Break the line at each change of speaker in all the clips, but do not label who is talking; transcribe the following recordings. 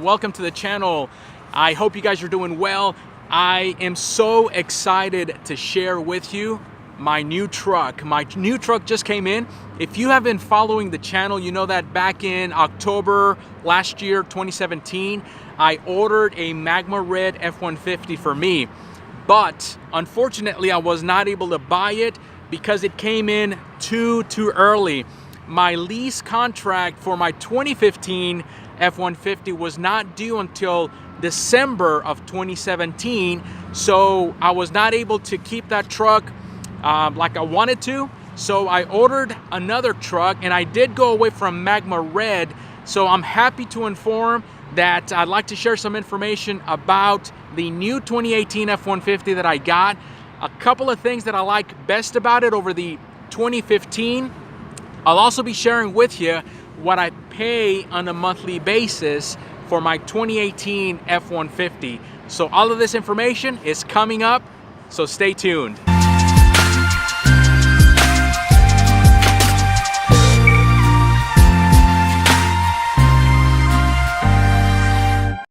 welcome to the channel. I hope you guys are doing well. I am so excited to share with you my new truck. My new truck just came in. If you have been following the channel, you know that back in October last year, 2017, I ordered a Magma Red F150 for me. But unfortunately, I was not able to buy it because it came in too early. My lease contract for my 2015 F150 was not due until December of 2017, so I was not able to keep that truck like I wanted to. So I ordered another truck, and I did go away from Magma Red. So I'm happy to inform that I'd like to share some information about the new 2018 F150 that I got. A couple of things that I like best about it over the 2015. I'll also be sharing with you what I pay on a monthly basis for my 2018 F150. So all of this information is coming up, so stay tuned.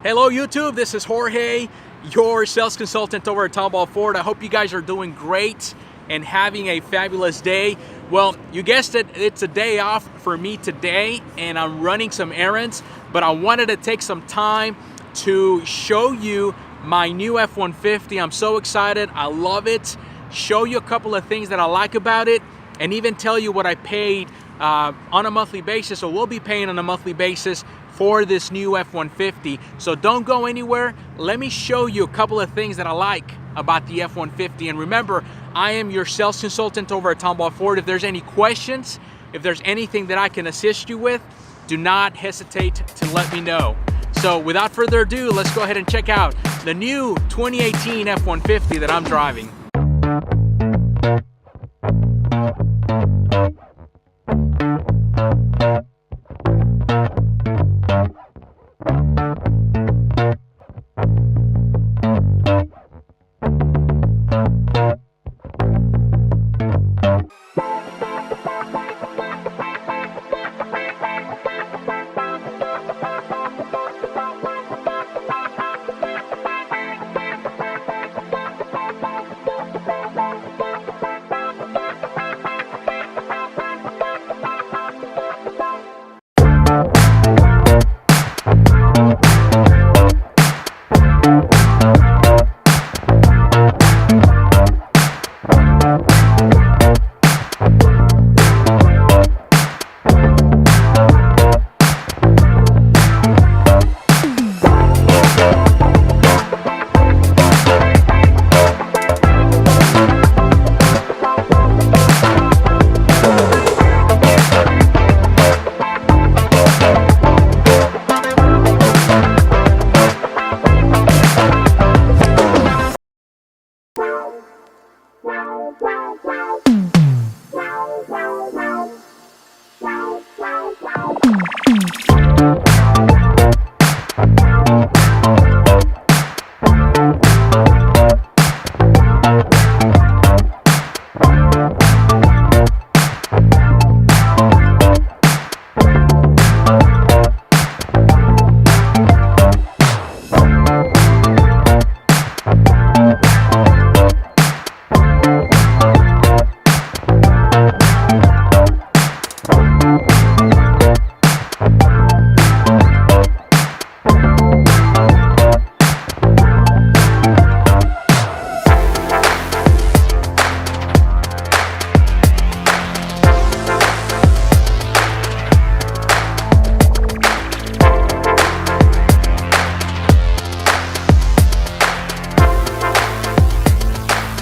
Hello YouTube, this is Jorge, your sales consultant over at Tomball Ford. I hope you guys are doing great and having a fabulous day. Well, you guessed it, it's a day off for me today, and I'm running some errands, but I wanted to take some time to show you my new F-150. I'm so excited, I love it. Show you a couple of things that I like about it, and even tell you what I paid on a monthly basis, or will be paying on a monthly basis for this new F-150. So don't go anywhere. Let me show you a couple of things that I like about the F-150. And remember, I am your sales consultant over at Tomball Ford. If there's any questions, if there's anything that I can assist you with, do not hesitate to let me know. So without further ado, let's go ahead and check out the new 2018 F-150 that I'm driving.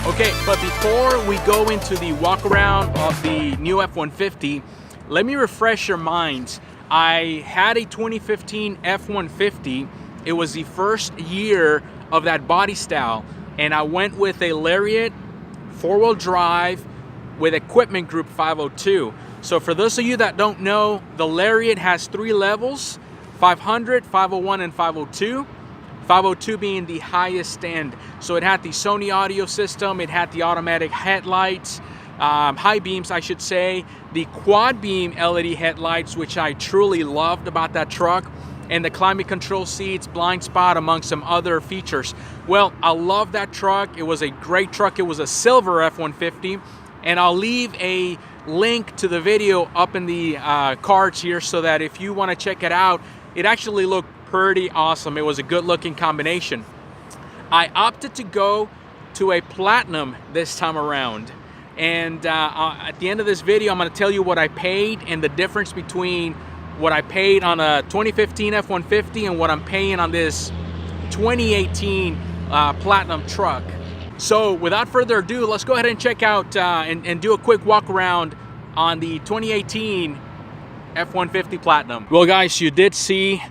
Okay, but before we go into the walk around of the new F-150, let me refresh your minds. I had a 2015 F-150. It was the first year of that body style, and I went with a Lariat 4-wheel drive with Equipment Group 502. So for those of you that don't know, the Lariat has 3 levels: 500, 501, and 502. 502 being the highest end. So it had the Sony audio system, it had the automatic headlights, high beams I should say, the quad beam LED headlights, which I truly loved about that truck, and the climate control seats, blind spot, among some other features. Well, I love that truck. It was a great truck. It was a silver F-150, and I'll leave a link to the video up in the cards here so that if you want to check it out, it actually looked pretty awesome. It was a good looking combination. I opted to go to a Platinum this time around, and at the end of this video I'm going to tell you what I paid and the difference between what I paid on a 2015 F-150 and what I'm paying on this 2018 Platinum truck. So without further ado, let's go ahead and check out and do a quick walk around on the 2018 F-150 Platinum. Well guys, you did see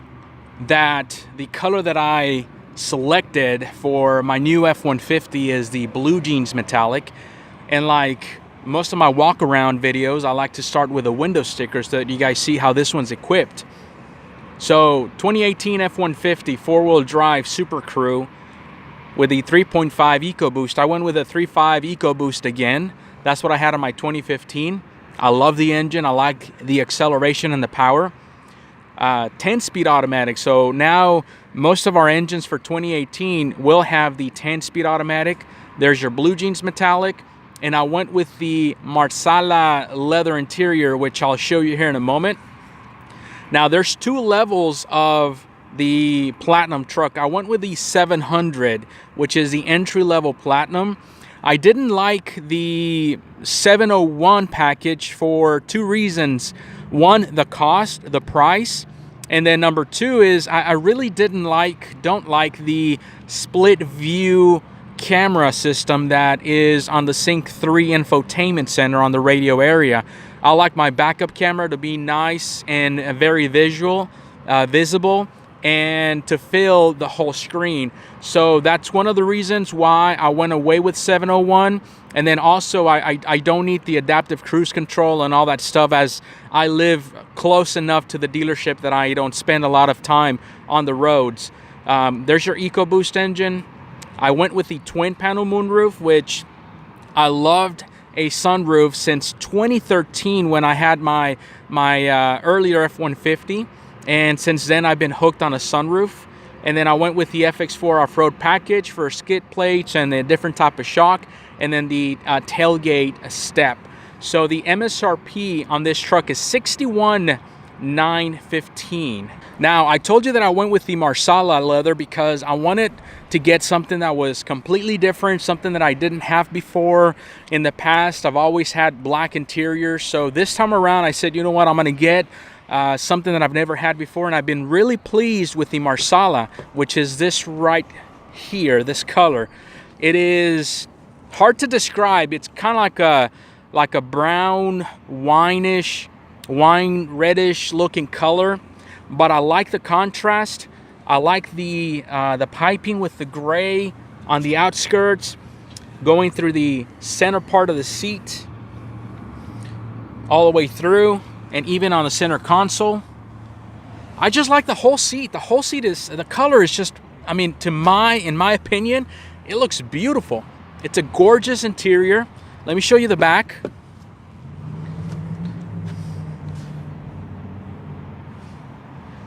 that the color that I selected for my new F-150 is the blue jeans metallic, and like most of my walk around videos, I like to start with a window sticker so that you guys see how this one's equipped. So 2018 F-150 four-wheel drive Super Crew with the 3.5 Ecoboost. I went with a 3.5 Ecoboost again. That's what I had on my 2015. I love the engine. I like the acceleration and the power. 10-speed automatic. So now most of our engines for 2018 will have the 10-speed automatic. There's your blue jeans metallic, and I went with the Marsala leather interior, which I'll show you here in a moment. Now there's two levels of the Platinum truck. I went with the 700, which is the entry-level Platinum. I didn't like the 701 package for two reasons. One, the cost, the price, and then number two is I really don't like the split view camera system that is on the Sync 3 infotainment center on the radio area. I like my backup camera to be nice and very visible, and to fill the whole screen. So that's one of the reasons why I went away with 701. And then also I don't need the adaptive cruise control and all that stuff, as I live close enough to the dealership that I don't spend a lot of time on the roads. There's your Ecoboost engine. I went with the twin panel moonroof, which I loved a sunroof since 2013 when I had my earlier F-150. And since then I've been hooked on a sunroof. And then I went with the FX4 off-road package for skid plates and a different type of shock, and then the tailgate step. So the MSRP on this truck is $61,915. Now I told you that I went with the Marsala leather because I wanted to get something that was completely different, something that I didn't have before. In the past I've always had black interiors, so this time around I said, you know what, I'm gonna get something that I've never had before, and I've been really pleased with the Marsala, which is this right here, this color. It is hard to describe. It's kind of like a brown, wine reddish looking color, but I like the contrast. I like the piping with the gray on the outskirts, going through the center part of the seat, all the way through, and even on the center console. I just like the whole seat. The whole seat the color is just, I mean, in my opinion, it looks beautiful. It's a gorgeous interior. Let me show you the back.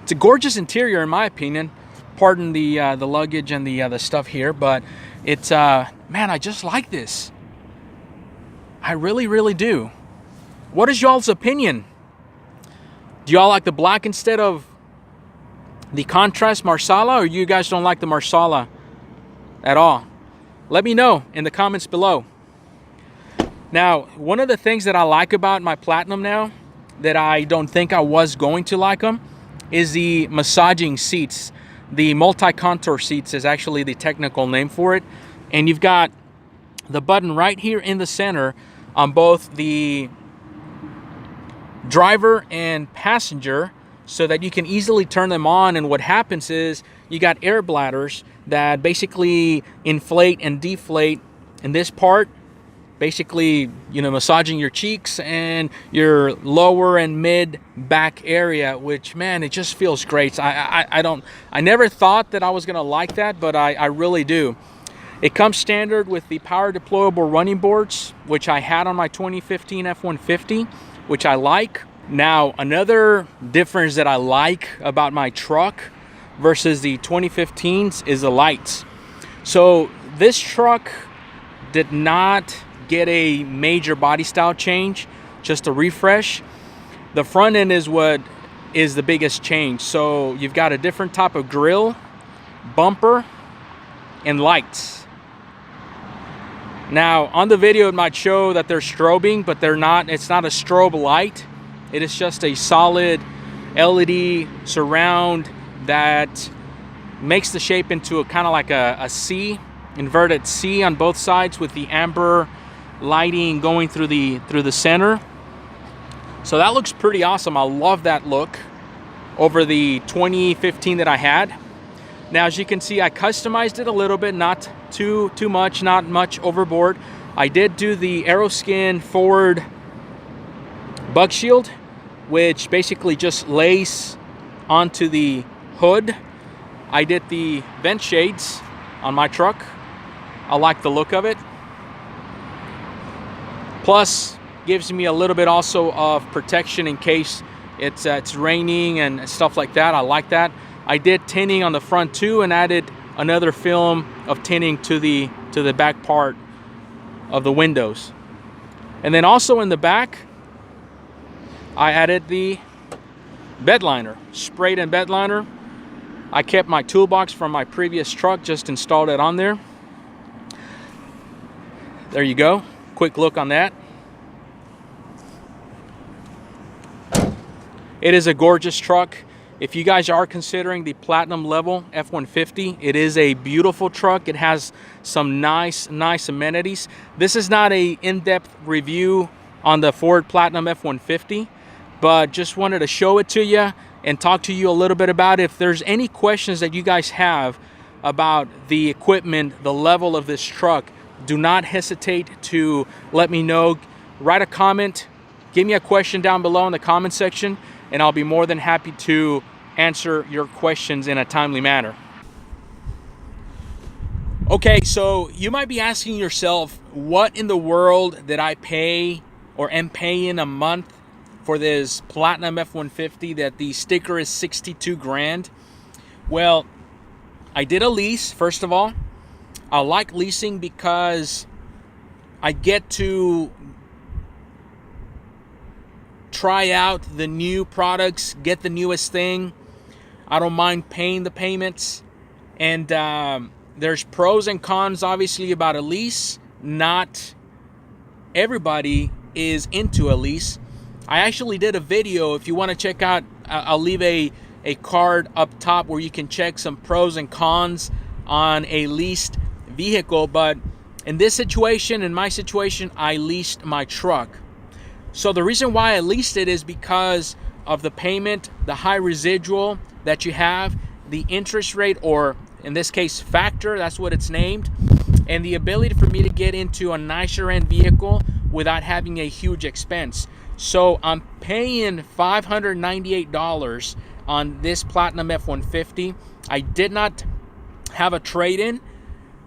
It's a gorgeous interior in my opinion. Pardon the luggage and the stuff here, but it's man, I just like this. I really, really do. What is y'all's opinion? Do y'all like the black instead of the contrast Marsala, or you guys don't like the Marsala at all? Let me know in the comments below. Now, one of the things that I like about my Platinum now, that I don't think I was going to like them, is the massaging seats. The multi-contour seats is actually the technical name for it. And you've got the button right here in the center on both the driver and passenger, so that you can easily turn them on. And what happens is you got air bladders that basically inflate and deflate in this part, basically, you know, massaging your cheeks and your lower and mid back area, which, man, it just feels great. I never thought that I was gonna like that, but I really do. It comes standard with the power deployable running boards, which I had on my 2015 F-150, which I like. Now, another difference that I like about my truck versus the 2015s is the lights. So this truck did not get a major body style change, just a refresh. The front end is what is the biggest change. So you've got a different type of grille, bumper, and lights. Now on the video it might show that they're strobing, but they're not. It's not a strobe light. It is just a solid LED surround that makes the shape into a kind of like a C, inverted C on both sides, with the amber lighting going through the center. So that looks pretty awesome. I love that look over the 2015 that I had. Now, as you can see, I customized it a little bit, not too much, not much overboard. I did do the Aeroskin Ford bug shield, which basically just lays onto the hood. I did the vent shades on my truck. I like the look of it. Plus, gives me a little bit also of protection in case it's raining and stuff like that. I like that. I did tinting on the front too, and added another film of tinting to the back part of the windows. And then also in the back, I added the bed liner, sprayed in bed liner. I kept my toolbox from my previous truck, just installed it on there. There you go. Quick look on that. It is a gorgeous truck. If you guys are considering the Platinum level F150, it is a beautiful truck. It has some nice amenities. This is not a in-depth review on the Ford Platinum F150, but just wanted to show it to you and talk to you a little bit about it. If there's any questions that you guys have about the equipment, the level of this truck, do not hesitate to let me know. Write a comment, give me a question down below in the comment section, and I'll be more than happy to answer your questions in a timely manner. Okay, so you might be asking yourself, what in the world did I pay or am paying a month for this Platinum F150 that the sticker is 62 grand? Well, I did a lease, first of all. I like leasing because I get to try out the new products, get the newest thing. I don't mind paying the payments. And there's pros and cons, obviously, about a lease. Not everybody is into a lease. I actually did a video. If you want to check out, I'll leave a card up top where you can check some pros and cons on a leased vehicle. But in this situation, in my situation, I leased my truck. So the reason why I leased it is because of the payment, the high residual that you have, the interest rate, or in this case factor, that's what it's named, and the ability for me to get into a nicer end vehicle without having a huge expense. So I'm paying $598 on this Platinum F150. I did not have a trade-in.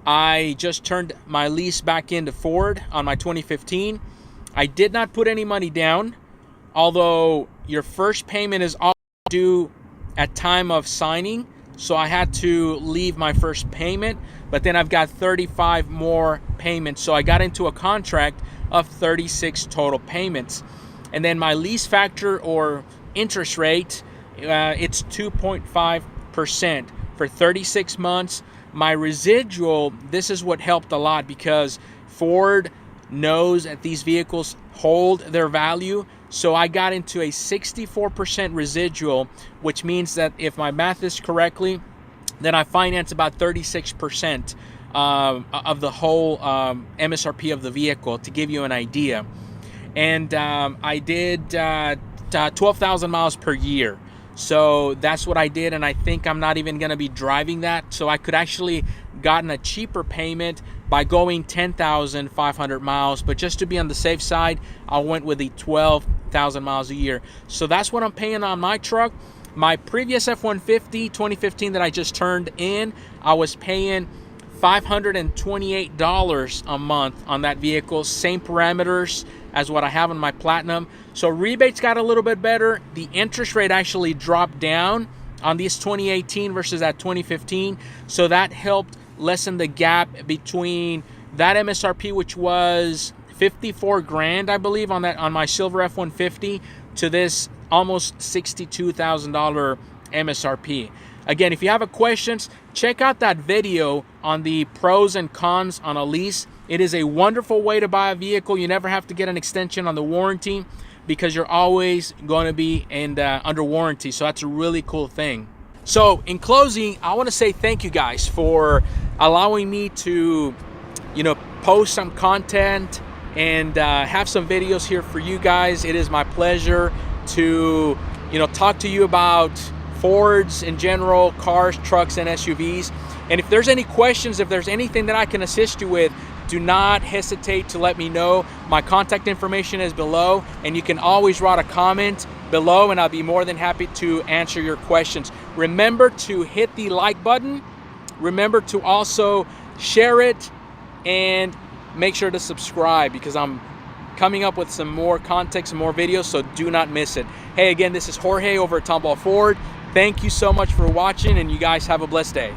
I just turned my lease back into Ford on my 2015. I did not put any money down, although your first payment is all due at time of signing. So I had to leave my first payment, but then I've got 35 more payments. So I got into a contract of 36 total payments. And then my lease factor or interest rate, it's 2.5% for 36 months. My residual, this is what helped a lot because Ford knows that these vehicles hold their value. So I got into a 64% residual, which means that if my math is correctly, then I finance about 36% of the whole MSRP of the vehicle, to give you an idea. And I did 12,000 miles per year. So that's what I did, and I think I'm not even going to be driving that. So I could actually gotten a cheaper payment by going 10,500 miles, but just to be on the safe side, I went with the 12,000 miles a year. So that's what I'm paying on my truck. My previous F-150 2015 that I just turned in, I was paying $528 a month on that vehicle. Same parameters as what I have on my Platinum. So rebates got a little bit better. The interest rate actually dropped down on these 2018 versus that 2015. So that helped lessen the gap between that MSRP, which was 54 grand, I believe, on my silver F150, to this almost $62,000 MSRP. Again, if you have questions, check out that video on the pros and cons on a lease. It is a wonderful way to buy a vehicle. You never have to get an extension on the warranty because you're always going to be under warranty. So that's a really cool thing. So in closing, I want to say thank you guys for allowing me to, post some content and have some videos here for you guys. It is my pleasure to, talk to you about Fords in general, cars, trucks, and SUVs. And if there's any questions, if there's anything that I can assist you with, do not hesitate to let me know. My contact information is below, and you can always write a comment below, and I'll be more than happy to answer your questions. Remember to hit the like button. Remember to also share it, and make sure to subscribe, because I'm coming up with some more content, some more videos, so do not miss it. Hey, again, this is Jorge over at Tomball Ford. Thank you so much for watching, and you guys have a blessed day.